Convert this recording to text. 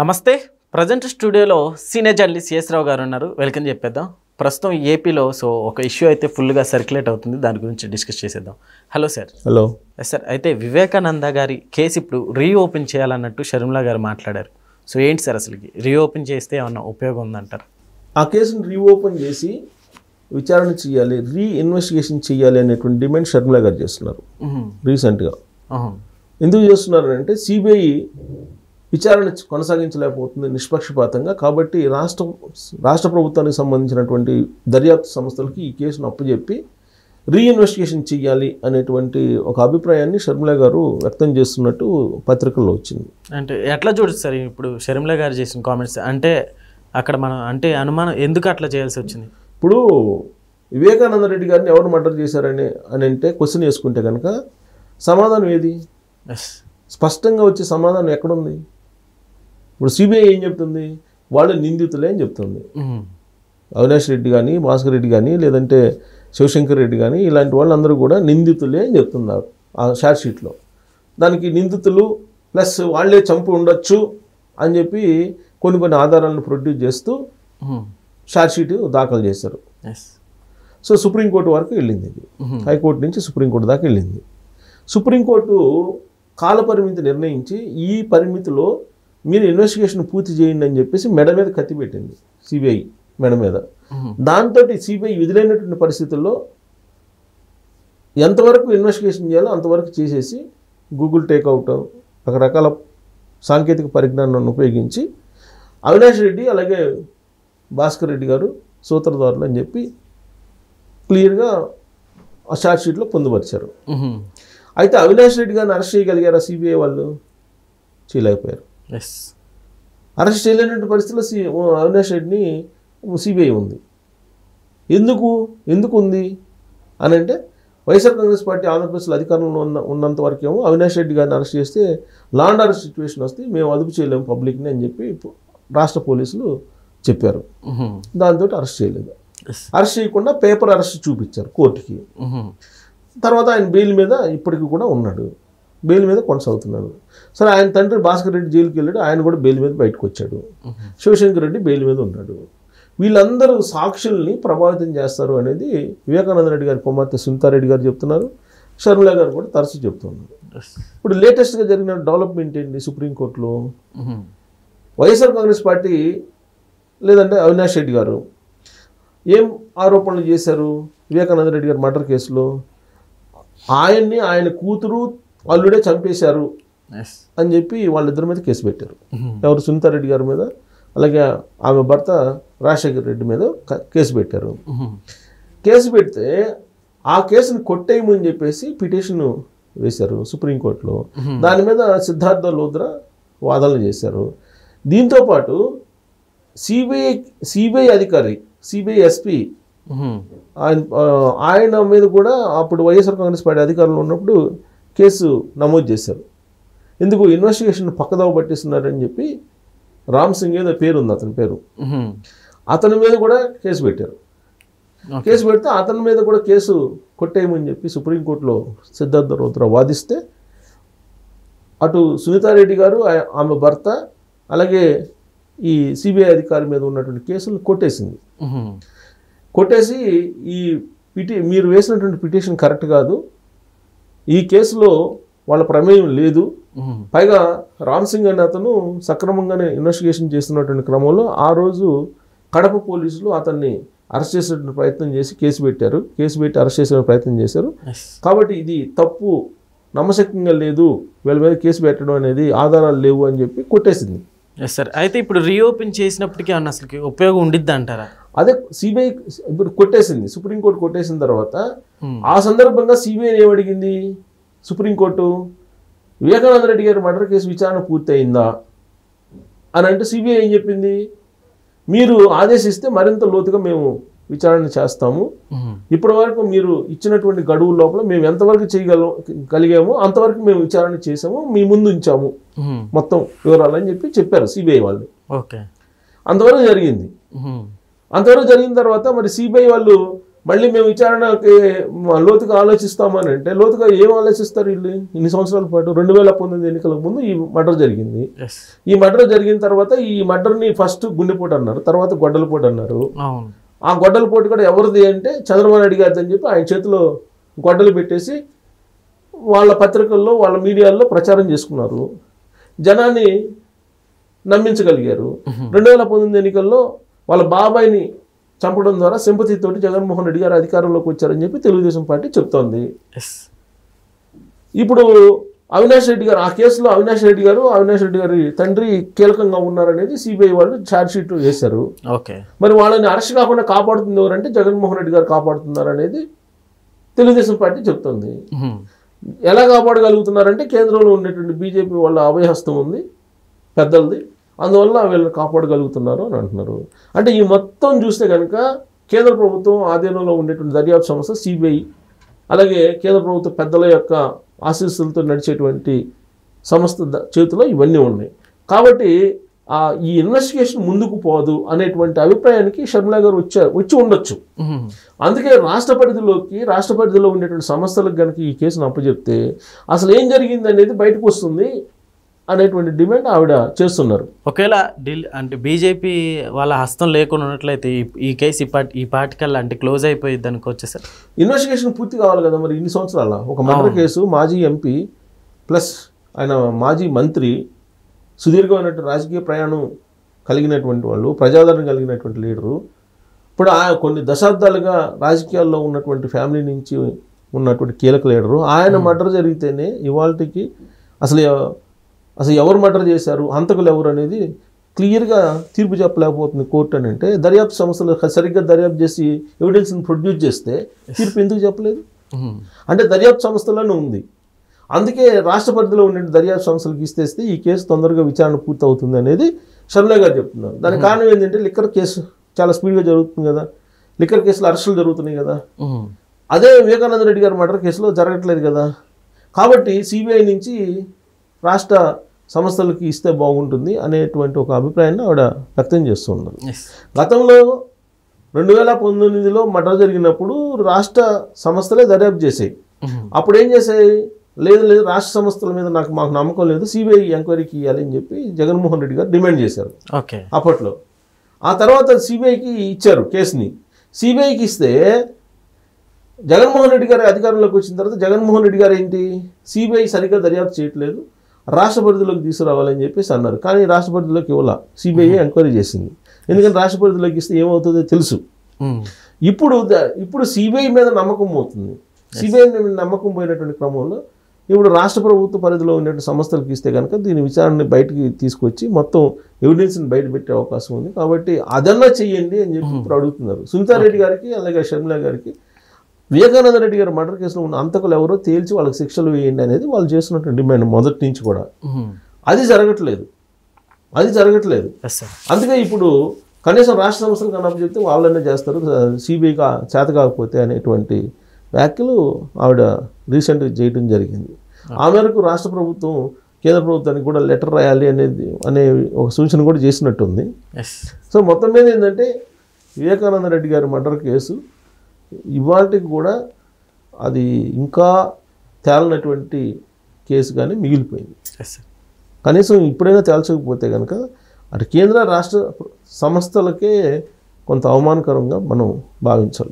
నమస్తే. ప్రజెంట్ స్టూడియోలో senior journalist CS రావు గారు ఉన్నారు. వెల్కమ్ చెప్పేద్దాం. ప్రస్తుతం ఏపీలో ఒక ఇష్యూ అయితే ఫుల్గా సర్క్యులేట్ అవుతుంది. దాని గురించి డిస్కస్ చేసేద్దాం. Hello sir. హలో సార్, అయితే వివేకానంద గారి కేసు ఇప్పుడు రీఓపెన్ చేయాలన్నట్టు షర్మిలా గారు మాట్లాడారు. ఏంటి సార్ అసలుకి రీఓపెన్ చేస్తే ఏమన్నా ఉపయోగం ఉందంటారు? ఆ కేసును రీఓపెన్ చేసి విచారణ చేయాలి, రీఇన్వెస్టిగేషన్ చేయాలి అనేటువంటి డిమాండ్ షర్మిలా గారు చేస్తున్నారు రీసెంట్గా. ఎందుకు చేస్తున్నారు అంటే సిబిఐ విచారణ కొనసాగించలేకపోతుంది నిష్పక్షపాతంగా. కాబట్టి రాష్ట్ర ప్రభుత్వానికి సంబంధించినటువంటి దర్యాప్తు సంస్థలకి ఈ కేసును అప్పచెప్పి రీఇన్వెస్టిగేషన్ చేయాలి అనేటువంటి ఒక అభిప్రాయాన్ని షర్మిలా గారు వ్యక్తం చేస్తున్నట్టు పత్రికల్లో వచ్చింది. అంటే ఎట్లా చూడచ్చు సార్ ఇప్పుడు షర్మిలా గారు చేసిన కామెంట్స్? అంటే అక్కడ మనం అనుమానం ఎందుకు అట్లా చేయాల్సి వచ్చింది? ఇప్పుడు వివేకానంద రెడ్డి గారిని ఎవరు మర్డర్ చేశారని అంటే క్వశ్చన్ వేసుకుంటే కనుక సమాధానం ఏది? స్పష్టంగా వచ్చే సమాధానం ఎక్కడుంది? ఇప్పుడు సిబిఐ ఏం చెప్తుంది? వాళ్ళు నిందితులే అని చెప్తుంది. అవినాష్ రెడ్డి కానీ, భాస్కర్ రెడ్డి కానీ, లేదంటే శివశంకర్ రెడ్డి కానీ, ఇలాంటి వాళ్ళందరూ కూడా నిందితులే అని చెప్తున్నారు ఆ షార్ట్ షీట్లో. దానికి నిందితులు ప్లస్ వాళ్ళే చంపి ఉండొచ్చు అని చెప్పి కొన్ని ఆధారాలను ప్రొడ్యూస్ చేస్తూ షార్ట్ షీట్ దాఖలు చేశారు. సుప్రీంకోర్టు వరకు వెళ్ళింది. ఇది హైకోర్టు నుంచి సుప్రీంకోర్టు దాకా వెళ్ళింది. సుప్రీంకోర్టు కాలపరిమితి నిర్ణయించి ఈ పరిమితిలో మీరు ఇన్వెస్టిగేషన్ పూర్తి చేయండి అని చెప్పేసి మెడ మీద కత్తి పెట్టింది సిబిఐ మెడ మీద. దాంతో సిబిఐ విధులైనటువంటి పరిస్థితుల్లో ఎంతవరకు ఇన్వెస్టిగేషన్ చేయాలో అంతవరకు చేసేసి గూగుల్ టేక్అవుట్ రకరకాల సాంకేతిక పరిజ్ఞానాన్ని ఉపయోగించి అవినాష్ రెడ్డి అలాగే భాస్కర్ రెడ్డి గారు సూత్రధారులు అని చెప్పి క్లియర్గా ఆ షార్ట్ షీట్లో పొందుపరిచారు. అయితే అవినాష్ రెడ్డి గారిని అరెస్ట్ చేయగలిగారా సిబిఐ వాళ్ళు? చేయలేకపోయారు. అరెస్ట్ చేయలేనటువంటి పరిస్థితుల్లో అవినాష్ రెడ్డిని సిబిఐ ఉంది. ఎందుకు ఉంది అని అంటే వైఎస్ఆర్ కాంగ్రెస్ పార్టీ ఆంధ్రప్రదేశ్లో అధికారంలో ఉన్నంత వరకు ఏమో అవినాష్ రెడ్డి గారిని అరెస్ట్ చేస్తే లా అండ్ ఆర్డర్ సిచ్యువేషన్ వస్తే మేము అదుపు చేయలేము పబ్లిక్ని అని చెప్పి రాష్ట్ర పోలీసులు చెప్పారు. దాంతో అరెస్ట్ చేయలేదు. అరెస్ట్ చేయకుండా పేపర్ అరెస్ట్ చూపించారు కోర్టుకి. తర్వాత ఆయన బెయిల్ మీద ఇప్పటికీ కూడా ఉన్నాడు, బెయిల్ మీద కొనసాగుతున్నాడు. సరే, ఆయన తండ్రి భాస్కర్ రెడ్డి జైలుకి వెళ్ళాడు, ఆయన కూడా బెయిల్ మీద బయటకు వచ్చాడు. శివశంకర్ రెడ్డి బెయిల్ మీద ఉన్నాడు. వీళ్ళందరూ సాక్షుల్ని ప్రభావితం చేస్తారు అనేది వివేకానంద రెడ్డి గారి కుమార్తె సునీతారెడ్డి గారు చెప్తున్నారు. షర్మిలా గారు కూడా తరచూ చెప్తున్నారు. ఇప్పుడు లేటెస్ట్గా జరిగిన డెవలప్మెంట్ ఏంటి? సుప్రీంకోర్టులో వైఎస్ఆర్ కాంగ్రెస్ పార్టీ లేదంటే అవినాష్ రెడ్డి గారు ఏం ఆరోపణలు చేశారు? వివేకానంద రెడ్డి గారు మర్డర్ కేసులో ఆయన్ని ఆయన కూతురు అల్లుడే చంపేశారు అని చెప్పి వాళ్ళిద్దరి మీద కేసు పెట్టారు. ఎవరు? సునీతారెడ్డి గారి మీద, అలాగే ఆమె భర్త రాజశేఖర్ రెడ్డి మీద కేసు పెట్టారు. కేసు పెడితే ఆ కేసును కొట్టేయమని చెప్పేసి పిటిషన్ వేశారు సుప్రీంకోర్టులో. దాని మీద సిద్ధార్థ లోద్రా వాదనలు చేశారు. దీంతోపాటు సిబిఐ అధికారి, సిబిఐ ఎస్పీ ఆయన మీద కూడా అప్పుడు వైఎస్ఆర్ కాంగ్రెస్ పార్టీ అధికారంలో ఉన్నప్పుడు కేసు నమోదు చేశారు. ఎందుకు? ఇన్వెస్టిగేషన్ పక్కదోవ పట్టిస్తున్నారని చెప్పి రామ్ సింగ్ ఏదో పేరు ఉంది అతని పేరు, అతని మీద కూడా కేసు పెట్టారు. కేసు పెడితే అతని మీద కూడా కేసు కొట్టేయమని చెప్పి సుప్రీంకోర్టులో సిద్ధార్థ లోద్రా వాదిస్తే అటు సునీతారెడ్డి గారు ఆమె భర్త అలాగే ఈ సిబిఐ అధికారి మీద ఉన్నటువంటి కేసులు కొట్టేసింది. కొట్టేసి మీరు వేసినటువంటి పిటిషన్ కరెక్ట్ కాదు, ఈ కేసులో వాళ్ళ ప్రమేయం లేదు, పైగా రామ్ సింగ్ అనే అతను సక్రమంగానే ఇన్వెస్టిగేషన్ చేస్తున్నటువంటి క్రమంలో ఆ రోజు కడప పోలీసులు అతన్ని అరెస్ట్ చేసేటువంటి ప్రయత్నం చేసి కేసు పెట్టారు. కేసు పెట్టి అరెస్ట్ చేసే ప్రయత్నం చేశారు. కాబట్టి ఇది తప్పు, నమ్మశక్యంగా లేదు, వీళ్ళ మీద కేసు పెట్టడం అనేది ఆధారాలు లేవు అని చెప్పి కొట్టేసింది. సార్, అయితే ఇప్పుడు రీఓపెన్ చేసినప్పటికీ అన్న అసలు ఉపయోగం ఉండిద్ది అంటారా? అదే సిబిఐ ఇప్పుడు కొట్టేసింది, సుప్రీంకోర్టు కొట్టేసిన తర్వాత ఆ సందర్భంగా సిబిఐ ఏమడిగింది సుప్రీంకోర్టు? వివేకానంద రెడ్డి గారి మర్డర్ కేసు విచారణ పూర్తయిందా అని అంటే సిబిఐ ఏం చెప్పింది? మీరు ఆదేశిస్తే మరింత లోతుగా మేము విచారణ చేస్తాము, ఇప్పటి వరకు మీరు ఇచ్చినటువంటి గడువు లోపల మేము ఎంతవరకు చేయగలిగామో అంతవరకు మేము విచారణ చేసాము, మీ ముందు ఉంచాము మొత్తం వివరాలు అని చెప్పారు సిబిఐ వాళ్ళు. అంతవరకు జరిగింది. అంతవరకు జరిగిన తర్వాత మరి సిబిఐ వాళ్ళు మళ్ళీ మేము విచారణకి లోతుగా ఆలోచిస్తామని అంటే లోతుగా ఏం ఆలోచిస్తారు వీళ్ళు ఇన్ని సంవత్సరాల పాటు? 2019 ఎన్నికలకు ముందు ఈ మర్డర్ జరిగింది. ఈ మర్డర్ జరిగిన తర్వాత ఈ మర్డర్ని ఫస్ట్ గుండెపోటు అన్నారు, తర్వాత గొడ్డలపోటు అన్నారు. ఆ గొడ్డలపోటు కూడా ఎవరిది అంటే చంద్రబాబు నాయుడు గారిది అని చెప్పి ఆయన చేతిలో గొడ్డలు పెట్టేసి వాళ్ళ పత్రికల్లో వాళ్ళ మీడియాల్లో ప్రచారం చేసుకున్నారు, జనాన్ని నమ్మించగలిగారు. 2019 ఎన్నికల్లో వాళ్ళ బాబాయిని చంపడం ద్వారా సింపతితోటి జగన్మోహన్ రెడ్డి గారు అధికారంలోకి వచ్చారని చెప్పి తెలుగుదేశం పార్టీ చెప్తోంది. ఇప్పుడు అవినాష్ రెడ్డి గారు, ఆ కేసులో అవినాష్ రెడ్డి గారి తండ్రి కీలకంగా ఉన్నారనేది సిబిఐ వాళ్ళు ఛార్జ్ షీట్ వేశారు. మరి వాళ్ళని అరెస్ట్ కాకుండా కాపాడుతుంది ఎవరంటే జగన్మోహన్ రెడ్డి గారు కాపాడుతున్నారు అనేది తెలుగుదేశం పార్టీ చెప్తుంది. ఎలా కాపాడగలుగుతున్నారంటే కేంద్రంలో ఉన్నటువంటి బీజేపీ వాళ్ళ అభయహస్తం ఉంది పెద్దలది, అందువల్ల వీళ్ళని కాపాడగలుగుతున్నారు అని అంటున్నారు. అంటే ఈ మొత్తం చూస్తే కనుక కేంద్ర ప్రభుత్వం ఆధీనంలో ఉండేటువంటి దర్యాప్తు సంస్థ సిబిఐ, అలాగే కేంద్ర ప్రభుత్వ పెద్దల యొక్క ఆశీస్సులతో నడిచేటువంటి సంస్థ చేతిలో ఇవన్నీ ఉన్నాయి. కాబట్టి ఈ ఇన్వెస్టిగేషన్ ముందుకు పోదు అనేటువంటి అభిప్రాయానికి షర్మిలా గారు వచ్చి ఉండొచ్చు. అందుకే రాష్ట్ర పరిధిలో ఉండేటువంటి సంస్థలకు కనుక ఈ కేసును అప్పచెప్తే అసలు ఏం జరిగింది అనేది బయటకు వస్తుంది అనేటువంటి డిమాండ్ ఆవిడ చేస్తున్నారు. ఒకవేళ అంటే బీజేపీ వాళ్ళ హస్తం లేకుండా ఉన్నట్లయితే ఈ కేసు ఈ పార్టికల్ అంటే క్లోజ్ అయిపోయింది అనుకోవచ్చు సార్. ఇన్వెస్టిగేషన్ పూర్తి కావాలి కదా మరి. ఇన్ని సంవత్సరాల ఒక మర్డర్ కేసు, మాజీ ఎంపీ ప్లస్ ఆయన మాజీ మంత్రి, సుదీర్ఘమైనటువంటి రాజకీయ ప్రయాణం కలిగినటువంటి వాళ్ళు, ప్రజాదరణ కలిగినటువంటి లీడరు, ఇప్పుడు కొన్ని దశాబ్దాలుగా రాజకీయాల్లో ఉన్నటువంటి ఫ్యామిలీ నుంచి ఉన్నటువంటి కీలక లీడరు, ఆయన మర్డర్ జరిగితేనే ఇవాళకి అసలు ఎవరు మర్డర్ చేశారు, హంతకులు ఎవరు అనేది క్లియర్గా తీర్పు చెప్పలేకపోతుంది కోర్టు. అని అంటే దర్యాప్తు సంస్థలు సరిగ్గా దర్యాప్తు చేసి ఎవిడెన్స్ని ప్రొడ్యూస్ చేస్తే తీర్పు ఎందుకు చెప్పలేదు అంటే దర్యాప్తు సంస్థలోనే ఉంది. అందుకే రాష్ట్ర పరిధిలో ఉండే దర్యాప్తు సంస్థలకు ఇస్తేస్తే ఈ కేసు తొందరగా విచారణ పూర్తి అవుతుంది అనేది షర్మిలా గారు చెప్తున్నారు. దానికి కారణం ఏంటంటే లిక్కర్ కేసు చాలా స్పీడ్గా జరుగుతుంది కదా, లిక్కర్ కేసులో అరెస్టులు జరుగుతున్నాయి కదా. అదే వివేకానంద రెడ్డి గారి మర్డర్ కేసులో జరగట్లేదు కదా. కాబట్టి సిబిఐ నుంచి రాష్ట్ర సంస్థలకి ఇస్తే బాగుంటుంది అనేటువంటి ఒక అభిప్రాయాన్ని ఆవిడ వ్యక్తం చేస్తున్నారు. గతంలో 2019లో మర్డర్ జరిగినప్పుడు రాష్ట్ర సంస్థలే దర్యాప్తు చేసాయి. అప్పుడు ఏం చేసాయి, లేదు రాష్ట్ర సంస్థల మీద మాకు నమ్మకం లేదు, సిబిఐ ఎంక్వైరీకి ఇవ్వాలి అని చెప్పి జగన్మోహన్ రెడ్డి గారు డిమాండ్ చేశారు అప్పట్లో. ఆ తర్వాత సిబిఐకి ఇచ్చారు కేసుని. సిబిఐకి ఇస్తే జగన్మోహన్ రెడ్డి గారి అధికారంలోకి వచ్చిన తర్వాత జగన్మోహన్ రెడ్డి గారు ఏంటి, సిబిఐ సరిగ్గా దర్యాప్తు చేయట్లేదు, రాష్ట్ర పరిధిలోకి తీసుకురావాలని చెప్పేసి అన్నారు. కానీ రాష్ట్ర పరిధిలోకి ఇవ్వాల, సిబిఐ ఎంక్వైరీ చేసింది. ఎందుకంటే రాష్ట్ర పరిధిలోకి ఇస్తే ఏమవుతుందో తెలుసు. ఇప్పుడు సిబిఐ మీద నమ్మకం పోతుంది. సిబిఐ మీద నమ్మకం పోయినటువంటి క్రమంలో ఇప్పుడు రాష్ట్ర ప్రభుత్వ పరిధిలో ఉన్నటువంటి సంస్థలకు ఇస్తే కనుక దీని విచారణని బయటికి తీసుకొచ్చి మొత్తం ఎవిడెన్స్ని బయట పెట్టే అవకాశం ఉంది. కాబట్టి అదన్నా చెయ్యండి అని చెప్పి ఇప్పుడు అడుగుతున్నారు. సునీతారెడ్డి గారికి అలాగే షర్మిలా గారికి వివేకానంద రెడ్డి గారి మర్డర్ కేసులో ఉన్న హంతకులు ఎవరో తేల్చి వాళ్ళకి శిక్షలు వేయండి అనేది వాళ్ళు చేస్తున్నటువంటి డిమాండ్ మొదటి నుంచి కూడా. అది జరగట్లేదు. అందుకే ఇప్పుడు కనీసం రాష్ట్ర సంస్థలు కన్నా చెప్తే వాళ్ళనే చేస్తారు, సిబిఐకి చేత కాకపోతే అనేటువంటి వ్యాఖ్యలు ఆవిడ రీసెంట్గా చేయడం జరిగింది. ఆ మేరకు రాష్ట్ర ప్రభుత్వం కేంద్ర ప్రభుత్వానికి కూడా లెటర్ రాయాలి అనే ఒక సూచన కూడా చేసినట్టుంది. సో మొత్తం మీద ఏంటంటే వివేకానంద రెడ్డి గారి మర్డర్ కేసు ఇవాళకి కూడా అది ఇంకా తేలనటువంటి కేసుగానే మిగిలిపోయింది. కనీసం ఇప్పుడైనా తేల్చకపోతే కనుక అటు కేంద్ర రాష్ట్ర సంస్థలకే కొంత అవమానకరంగా మనం భావించాలి.